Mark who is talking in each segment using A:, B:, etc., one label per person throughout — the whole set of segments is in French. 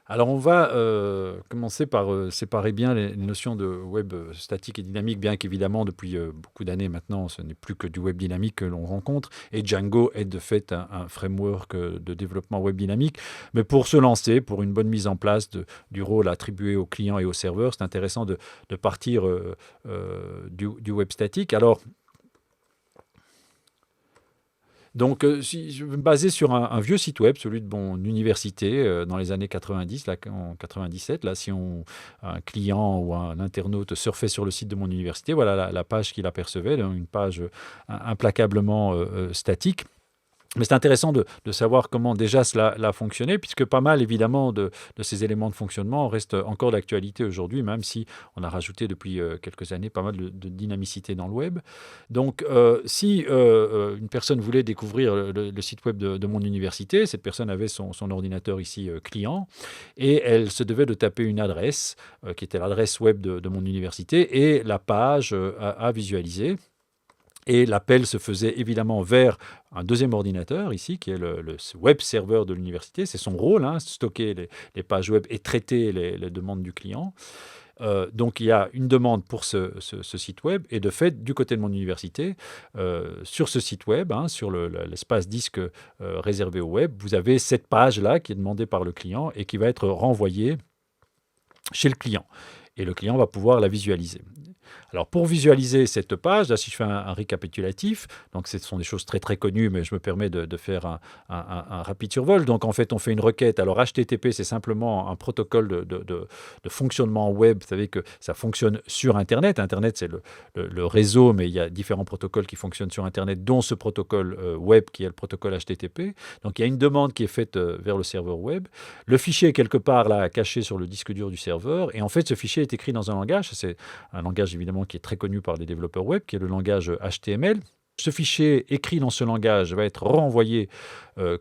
A: Alors on va commencer par séparer bien les notions de web statique et dynamique, bien qu'évidemment depuis beaucoup d'années maintenant, ce n'est plus que du web dynamique que l'on rencontre, et Django est de fait un framework de développement web dynamique. Mais pour se lancer, pour une bonne mise en place du rôle attribué aux clients et aux serveurs, c'est intéressant de partir du web statique. Alors, donc, si je veux me baser sur un vieux site web, celui de mon université, dans les années 90, là, en 97, là, si un client ou un internaute surfait sur le site de mon université, voilà la page qu'il apercevait, donc une page implacablement statique. Mais c'est intéressant de savoir comment déjà cela a fonctionné, puisque pas mal évidemment de ces éléments de fonctionnement restent encore d'actualité aujourd'hui, même si on a rajouté depuis quelques années pas mal de dynamicité dans le web. Donc si une personne voulait découvrir le site web de mon université, cette personne avait son ordinateur ici client, et elle se devait de taper une adresse qui était l'adresse web de mon université, et la page à visualiser. Et l'appel se faisait évidemment vers un deuxième ordinateur ici, qui est le web serveur de l'université. C'est son rôle, hein, stocker les pages web et traiter les demandes du client. Donc il y a une demande pour ce site web. Et de fait, du côté de mon université, sur ce site web, hein, sur l'espace disque réservé au web, vous avez cette page-là qui est demandée par le client et qui va être renvoyée chez le client. Et le client va pouvoir la visualiser. Alors pour visualiser cette page, là si je fais un récapitulatif, donc ce sont des choses très très connues, mais je me permets de faire un rapide survol. Donc en fait on fait une requête. Alors HTTP c'est simplement un protocole de fonctionnement web. Vous savez que ça fonctionne sur Internet. Internet c'est le réseau, mais il y a différents protocoles qui fonctionnent sur Internet, dont ce protocole web qui est le protocole HTTP. Donc il y a une demande qui est faite vers le serveur web. Le fichier est quelque part là caché sur le disque dur du serveur, et en fait ce fichier est écrit dans un langage. C'est un langage évidemment qui est très connu par les développeurs web, qui est le langage HTML. Ce fichier écrit dans ce langage va être renvoyé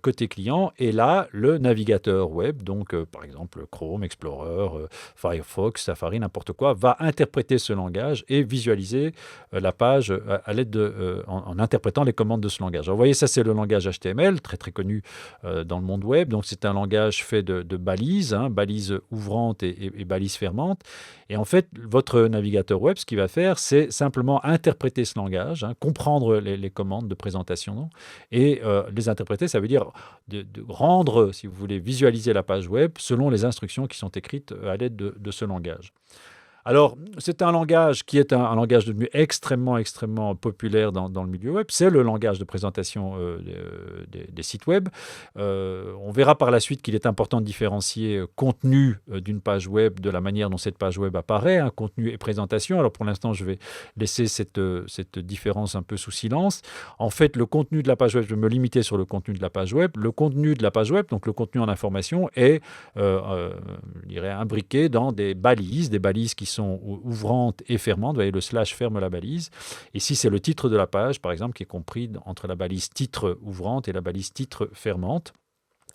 A: côté client, et là, le navigateur web, donc par exemple Chrome, Explorer, Firefox, Safari, n'importe quoi, va interpréter ce langage et visualiser la page à l'aide en interprétant les commandes de ce langage. Alors, vous voyez, ça c'est le langage HTML, très très connu dans le monde web. Donc c'est un langage fait de balises, hein, balises ouvrantes et balises fermantes. Et en fait, votre navigateur web, ce qu'il va faire, c'est simplement interpréter ce langage, hein, comprendre les commandes de présentation, et les interpréter, ça veut dire de rendre, si vous voulez, visualiser la page web selon les instructions qui sont écrites à l'aide de ce langage. Alors, c'est un langage qui est un langage devenu extrêmement, extrêmement populaire dans le milieu web. C'est le langage de présentation des sites web. On verra par la suite qu'il est important de différencier contenu d'une page web de la manière dont cette page web apparaît, hein, contenu et présentation. Alors, pour l'instant, je vais laisser cette différence un peu sous silence. En fait, le contenu de la page web, je vais me limiter sur le contenu de la page web. Le contenu de la page web, donc le contenu en information, est, je dirais, imbriqué dans des balises qui sont ouvrantes et fermantes. Vous voyez, le slash ferme la balise. Ici, c'est le titre de la page, par exemple, qui est compris entre la balise titre ouvrante et la balise titre fermante.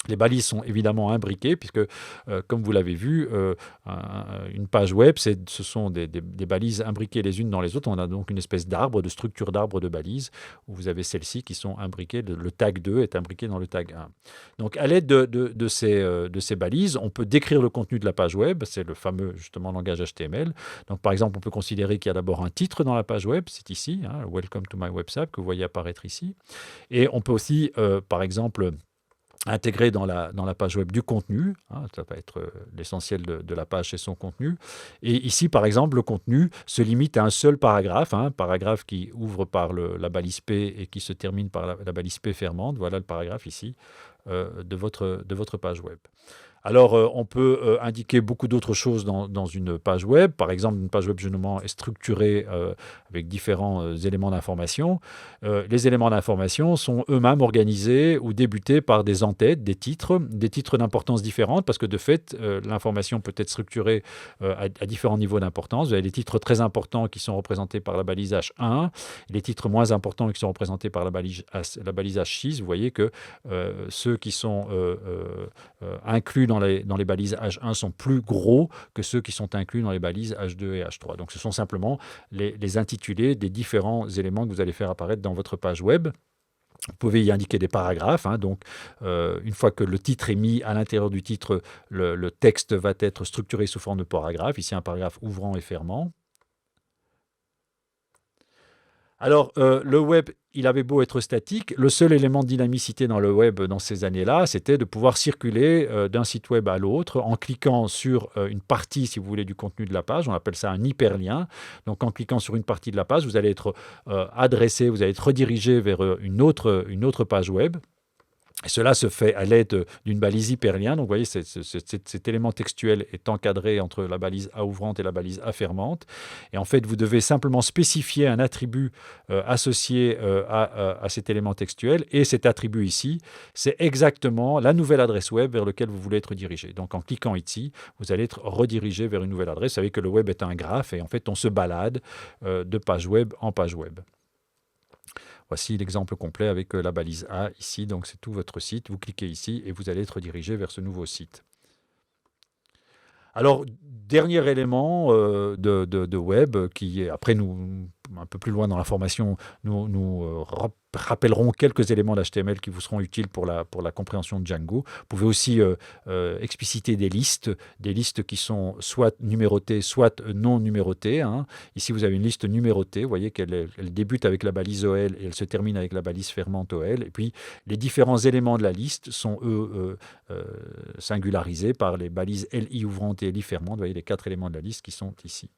A: Les balises sont évidemment imbriquées puisque, comme vous l'avez vu, une page web, ce sont des balises imbriquées les unes dans les autres. On a donc une espèce d'arbre, de structure d'arbre de balises, où vous avez celles-ci qui sont imbriquées. Le tag 2 est imbriqué dans le tag 1. Donc, à l'aide de ces balises, on peut décrire le contenu de la page web. C'est le fameux, justement, langage HTML. Donc, par exemple, on peut considérer qu'il y a d'abord un titre dans la page web. C'est ici, hein, Welcome to my website, que vous voyez apparaître ici. Et on peut aussi, par exemple, intégrer dans la page web du contenu, hein, ça va être l'essentiel de la page, c'est son contenu. Et ici, par exemple, le contenu se limite à un seul paragraphe, hein, paragraphe qui ouvre par la balise P et qui se termine par la balise P fermante. Voilà le paragraphe ici de votre page web. Alors, on peut indiquer beaucoup d'autres choses dans une page web. Par exemple, une page web généralement est structurée avec différents éléments d'information. Les éléments d'information sont eux-mêmes organisés ou débutés par des en-têtes, des titres d'importance différente, parce que de fait, l'information peut être structurée à différents niveaux d'importance. Vous avez des titres très importants qui sont représentés par la balise H1, les titres moins importants qui sont représentés par la balise H6. Vous voyez que ceux qui sont inclus dans les balises H1 sont plus gros que ceux qui sont inclus dans les balises H2 et H3. Donc ce sont simplement les intitulés des différents éléments que vous allez faire apparaître dans votre page web. Vous pouvez y indiquer des paragraphes, hein, donc une fois que le titre est mis à l'intérieur du titre, le texte va être structuré sous forme de paragraphe. Ici, un paragraphe ouvrant et fermant. Alors, le web, il avait beau être statique, le seul élément de dynamicité dans le web dans ces années-là, c'était de pouvoir circuler d'un site web à l'autre en cliquant sur une partie, si vous voulez, du contenu de la page. On appelle ça un hyperlien. Donc, en cliquant sur une partie de la page, vous allez être adressé, vous allez être redirigé vers une autre page web. Et cela se fait à l'aide d'une balise hyperlien. Donc, vous voyez, cet élément textuel est encadré entre la balise A ouvrante et la balise A fermante. Et en fait, vous devez simplement spécifier un attribut associé à cet élément textuel. Et cet attribut ici, c'est exactement la nouvelle adresse web vers laquelle vous voulez être dirigé. Donc, en cliquant ici, vous allez être redirigé vers une nouvelle adresse. Vous savez que le web est un graphe et en fait, on se balade de page web en page web. Voici l'exemple complet avec la balise A ici. Donc, c'est tout votre site. Vous cliquez ici et vous allez être redirigé vers ce nouveau site. Alors, dernier élément de web qui, après, un peu plus loin dans la formation, nous rappellerons quelques éléments d'HTML qui vous seront utiles pour la compréhension de Django. Vous pouvez aussi expliciter des listes qui sont soit numérotées, soit non numérotées, hein. Ici, vous avez une liste numérotée. Vous voyez qu'elle débute avec la balise OL et elle se termine avec la balise fermante OL. Et puis, les différents éléments de la liste sont, eux, singularisés par les balises LI ouvrante et LI fermante. Vous voyez les 4 éléments de la liste qui sont ici.